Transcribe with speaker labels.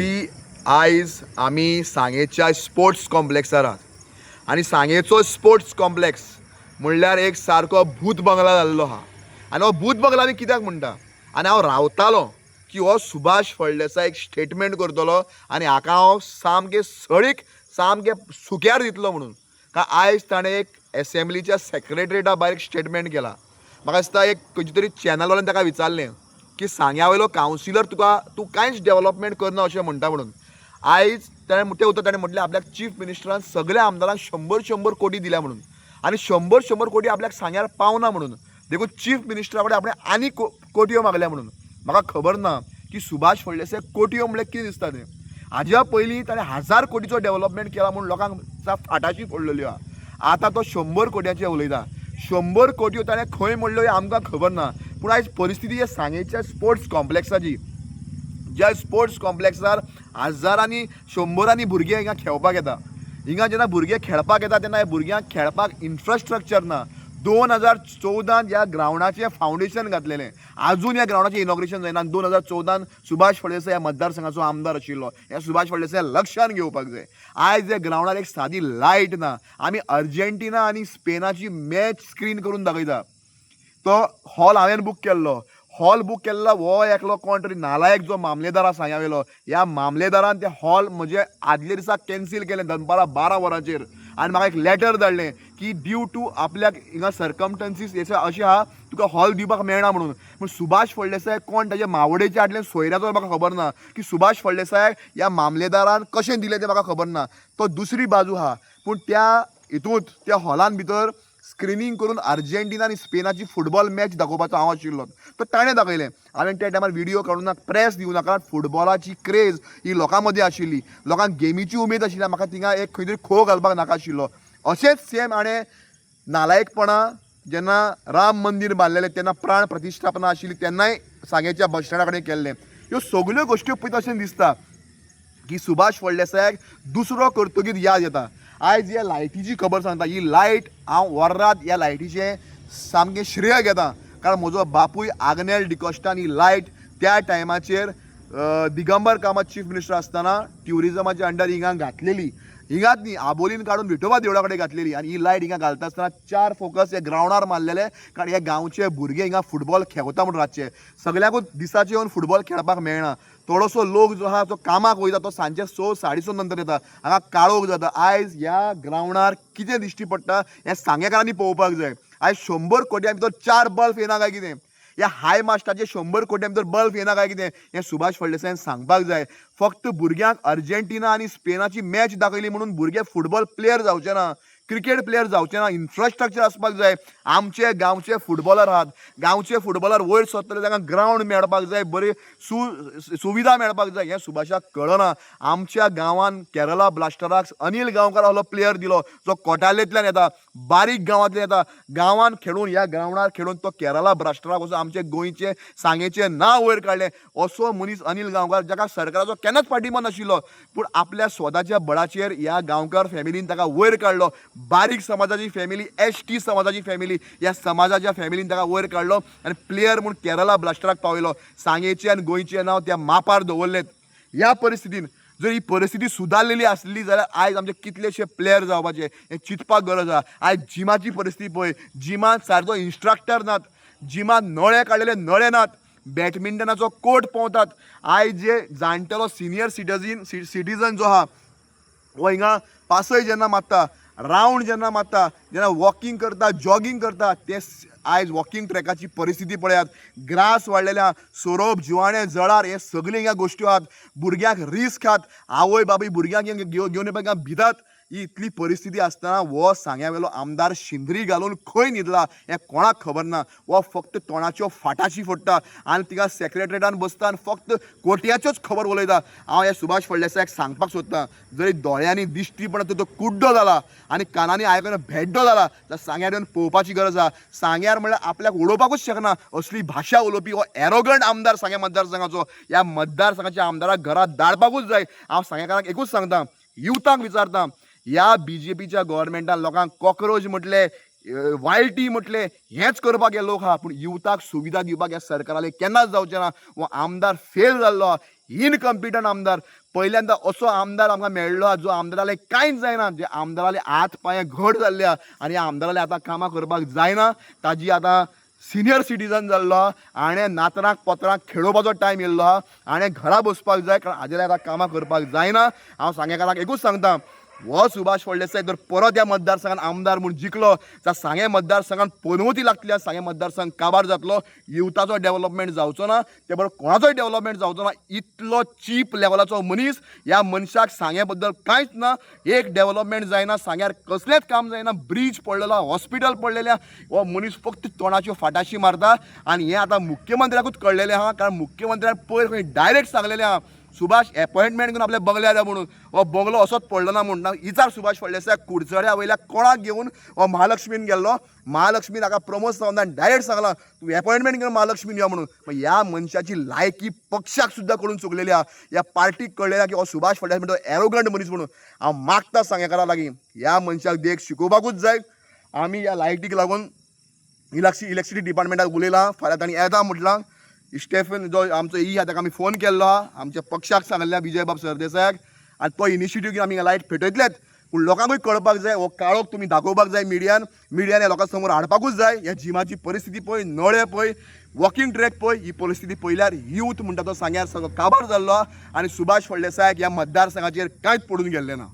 Speaker 1: आयज आमी सांगेच्या स्पोर्ट्स कॉम्प्लेक्सार आहात आनी सांगेचो स्पोर्ट्स कॉम्प्लेक्स म्हणल्यार एक सारको भूत बंगला जाल्लो आहा. आनी हो भूत बंगला आमी कित्याक म्हणटा आनी हांव रावतालो की हो सुभाष फळदेसाय एक स्टेटमेंट करतलो आनी हाका हांव सामकें सळीक सामकें सुक्यार दितलो म्हणून. का आयज ताणें एक एसेंब्लीच्या सेक्रेटरेटा भायर एक स्टेटमेंट केला. म्हाका दिसता एक खंयच्या तरी चॅनलवाल्यान ताका विचारलें की सांग्या वयलो कावन्सिलर तूं कांयच डेव्हलपमेंट करना अशें म्हणटा म्हणून. आयज ताणें ते उतर ताणें म्हटलें आपल्याक चीफ मिनिस्टरान सगळ्या आमदारांक 100 कोटी दिल्या म्हणून आनी 100 कोटी आपल्याक सांग्यार पावना म्हणून. देखून चीफ मिनिस्टरा कडेन आपणें आनी कोटयो मागल्या म्हणून. म्हाका खबर ना की सुभाष फळदेसाय कोटयो म्हणल्यार कितें दिसता तें. हाज्या पयलीं ताणें 1000 कोटीचो डेव्हलपमेंट केला म्हणून लोकांक फाटाची फोडलेल्यो आहा. आतां तो 100 कोटयाचें उलयता. 100 कोटयो ताणें खंय म्हणल्यो हें आमकां खबर ना. पूण आयज परिस्थिती हे सांगेच्या स्पोर्ट्स कॉम्प्लेक्साची, ज्या स्पोर्ट्स कॉम्प्लेक्सार हजारांनी 100 भुरगे हिंगा खेळपाक येता. हिंगा जेन्ना भुरगे खेळपाक येता तेन्ना हे भुरग्यांक खेळपाक इन्फ्रास्ट्रक्चर ना. 2014 ह्या ग्रावंडाचें फावंडेशन घातलेलें. आजून ह्या ग्रावंडाचें इनॉग्रेशन जायना. 2014 सुभाष फळदेसाय ह्या मतदारसंघाचो आमदार आशिल्लो. ह्या सुभाष फळदेसाय लक्षांत घेवपाक जाय. आयज ह्या ग्रावंडार एक सादी लायट ना. आमी अर्जेंटिना आनी स्पेनाची मॅच स्क्रीन करून दाखयता. तो हॉल हांवें बूक केल्लो. हॉल बूक केल्लो हो एकलो कोण तरी नालायक जो मामलेदार आसा सांग्या वयलो. ह्या मामलेदारान ते हॉल म्हणजे आदले दिसा कॅन्सील केलें दनपारां 12 वरांचेर. आनी म्हाका एक लेटर धाडलें की ड्यू टू आपल्याक हिंगा सर्कमस्टन्सीस अशें आहा तुका हॉल दिवपाक मेळना म्हणून. पूण सुभाष फळदेसाय कोण ताजे मावडेचे आदले सोयऱ्याचो म्हाका खबर ना की सुभाष फळदेसाय ह्या मामलेदारान कशें दिलें तें म्हाका खबर ना. तो दुसरी बाजू आहा. पूण त्या हितूंत त्या हॉलान भितर स्क्रिनींग करून अर्जेंटिना आनी स्पेनाची फुटबॉल मॅच दाखोवपाचो हांव आशिल्लो. तो ताणें दाखयलें. हांवें त्या टायमार व्हिडियो काडून प्रेस दिवं नाका. फुटबॉलाची क्रेज ही लोकां मदीं आशिल्ली. लोकांक गेमीची उमेद आशिल्ली. म्हाका थिंगा एक खंय तरी खो घालपाक नाका आशिल्लो. अशेंच सेम हाणें नालायकपणां जेन्ना राम मंदीर बांदलेलें तेन्ना प्राण प्रतिश्ठापना आशिल्ली तेन्नाय सांगेच्या बस स्टँडा कडेन केल्लें. ह्यो सगल्यो गोश्ट्यो पळयता अशें दिसता की सुभाष फळदेसायाक दुसरो कर्तगीर याद येता. आयज ह्या लायटीची खबर सांगता. ही लायट हांव वरात ह्या लायटीचें सामकें श्रेय घेता. कारण म्हजो बापूय आग्नेल डिकॉस्टान ही लायट त्या टायमाचेर दिगंबर कामत चीफ मिनिस्टर आसतना ट्युरिजमाच्या अंडर हिंगा घातलेली. हिंगाच न्ही आबोलीन काडून विठोबा देवळा कडेन घातलेली. आनी ही लायट हिंगा घालता आसतना 4 फोकस हे ग्रावंडार मारलेले. कारण हे गांवचे भुरगे हिंगा फुटबॉल खेळटा म्हणून रातचे. सगळ्याकूच दिसाचे येवन फुटबॉल खेळपाक मेळना. थोडोसो लोक जो आहा तो कामाक वयता तो सांजे 6, 6:30 नंतर येता. हांगा काळोख जाता. आयज ह्या ग्रावंडार कितें दिश्टी पडटा हें सांगेकारांनी पळोवपाक जाय. आयज 100 कोटयां भितर 4 बल्ब येना काय कितें. ह्या हाय मास्टाचे 100 कोटयां भितर बल्ब येना काय कितें हें सुभाष फळदेसायान सांगपाक जाय. फक्त भुरग्यांक अर्जेंटिना आनी स्पेनाची मॅच दाखयली म्हणून भुरगे फुटबॉल प्लेयर जावचे ना, क्रिकेट प्लेयर जावचे ना. इन्फ्रास्ट्रक्चर आसपाक जाय. आमचे गांवचे फुटबॉलर आहात. गांवचे फुटबॉलर वयर सरतले तांकां ग्रावंड मेळपाक जाय, बरी सुविधा मेळपाक जाय. हें सुभाषाक कळना. आमच्या गांवांत केरला ब्लास्टराक अनिल गांवकार असलो प्लेयर दिलो जो कोटालेंतल्यान येता, बारीक गांवांतल्यान येता. गांवांत खेळून ह्या ग्रावंडार खेळून तो केरला ब्लास्टराक वचून आमचे गोंयचे सांगेचें नांव वयर काडलें. असो मनीस अनिल गांवकार जाका सरकाराचो केन्नाच पाठिंबो नाशिल्लो. पूण आपल्या स्वताच्या बळाचेर ह्या गांवकार फॅमिलीन ताका वयर काडलो. बारीक समाजाची फॅमिली, ST समाजाची फॅमिली, ह्या समाजाच्या फॅमिलीन ताका वयर काडलो आनी प्लेयर म्हूण केरला ब्लास्टराक पावयलो. सांगेचें आनी गोंयचें नांव त्या मापार दवरलें. ह्या परिस्थितीन जर ही परिस्थिती सुदारलेली आसली जाल्यार आयज आमचे कितलेशे प्लेयर जावपाचे हें चिंतपाक गरज आहा. आयज जिमाची परिस्थिती पळय. जिमांत सारको इन्स्ट्रक्टर नात. जिमांत नळे काडलेले नळे नात. बॅडमिंटनाचो कोर्ट पावतात. आयज जे जाणटेलो सिनियर सिटीजन जो आहा हो हिंगा पासय जेन्ना मारता, रावंड जेन्ना मारता, जेन्ना वॉकिंग करता, जॉगिंग करता, ते आयज वॉकिंग ट्रॅकाची परिस्थिती पळयात. ग्रास वाडलेल्या, सोरोप, जिवाणें, जळार हे सगळे हिंगा गोश्ट्यो आहात. भुरग्यांक रिस्क आहात. आवय बापूय भुरग्यांक घेवन येवपाक भितात. ही इतली परिस्थिती आसतना हो सांग्यावेलो आमदार शिंदरी घालून खंय न्हिदला हें कोणाक खबर ना. हो फक्त तोंडाच्यो फाटाची फोडटा आनी तिका सेक्रेटरेटान बसता आनी फक्त कोटयाच्योच खबर उलयता. हांव ह्या सुभाष फळदेसायाक सांगपाक सोदतां जरी दोळ्यांनी दिश्टी पडटा तो कुड्डो जाला आनी कानांनी आयकून भेड्डो जाला जाल्यार सांग्यार येवन पळोवपाची गरज आहा. सांग्यार म्हणल्यार आपल्याक उडोवपाकूच शकना असली भाशा उलोवपी हो एरोगंट आमदार सांग्या मतदारसंघाचो. ह्या मतदारसंघाच्या आमदाराक घरांत धाडपाकूच जाय. हांव सांगेकारांक एकूच सांगता, युथांक विचारता, ह्या BJPच्या गव्हर्मेंटान लोकांक कॉक्रोच म्हटले, वायटी म्हटले, हेंच करपाक हे लोक आहा. पूण युथाक सुविधा दिवपाक ह्या सरकाराले केन्नाच जावचें ना. हो आमदार फेल जाल्लो. इनकम्पिटंट आमदार. पहिल्यांदा असो आमदार आमकां मेळ्ळो हा जो आमदाराले कांयच जायना, जे आमदाराले हात पांय घट जाल्ल्या आनी आमदाराले आतां कामां करपाक जायना. ताजी आतां सिनियर सिटीजन जाल्लो हा. हाणें नातरांक पोतरांक खेळोवपाचो टायम येयल्लो हा. हाणें घरा बसपाक जाय, कारण हाजे आतां कामां करपाक जायना. हांव सांगेकाराक एकूच सांगता, हो सुभाष फळदेसाय जर परत ह्या मतदारसंघात आमदार म्हूण जिखलो जाल्यार सांगे मतदारसंघात पनवती लागतली, सांगे मतदारसंघ काबार जातलो. युथाचो डेव्हलपमेंट जावचो ना, ते बरोबर कोणाचोय डेव्हलपमेंट जावचो ना. इतलो चीप लेवलाचो मनीस, ह्या मनशाक सांगे बद्दल कांयच ना. एक डेव्हलपमेंट जायना, सांग्यार कसलेंच काम जायना. ब्रिज पडलेलो, हॉस्पिटल पडलेलें. हो मनीस फक्त तोंडाच्यो फाटाशी मारता. आनी हें आतां मुख्यमंत्र्याकूच कळलेलें आहा, कारण मुख्यमंत्र्यान पयर खंय डायरेक्ट सांगलेलें आहा सुभाष अपॉइंटमेंट करून आपल्या बंगल्यार या म्हणून. हो बंगलो असोच पडलो ना म्हणून विचार सुभाष फळदेसाय कुडचड्या वयल्या कोणाक घेवन हो महालक्ष्मीन गेल्लो. महालक्ष्मीन हाका प्रमोद सावंतान डायरेक्ट सांगलां तूं अपॉइंटमेंट घेवन महालक्ष्मीन या म्हणून. ह्या मनशाची लायकी पक्षाक सुद्दां कळून चुकलेली आहा, ह्या पार्टीक कळलेल्या की हो सुभाष फळदेसाय म्हणटा एरोगंट मनीस म्हणून. हांव मागता सांगेकारा लागीं ह्या मनशाक देख शिकोवपाकूच जाय. आमी ह्या लायटीक लागून इलेक्ट्रिसिटी डिपार्टमेंटाक उलयलां, फाल्यां तांणी येता म्हटलां. स्टेफन जो आमचो हा ताका आमी फोन केल्लो हा, आमच्या पक्षाक सांगलें विजय बाब सरदेसायाक, आनी तो इनिशिएटीव घेवन आमी लायट पेटयतलेच. पूण लोकांकूय कळपाक जाय, हो काळोख तुमी दाखोवपाक जाय मिडियान ह्या लोकां समोर हाडपाकूच जाय. ह्या जिमाची परिस्थिती पळय, नळे पळय, वॉकिंग ट्रॅक पळय, ही परिस्थिती पळयल्यार यूथ म्हणटा तो सांग्यार सगळो काबार जाल्लो. आनी सुभाष फळदेसायाक ह्या मतदारसंघाचेर कांयच पडून गेल्लें ना.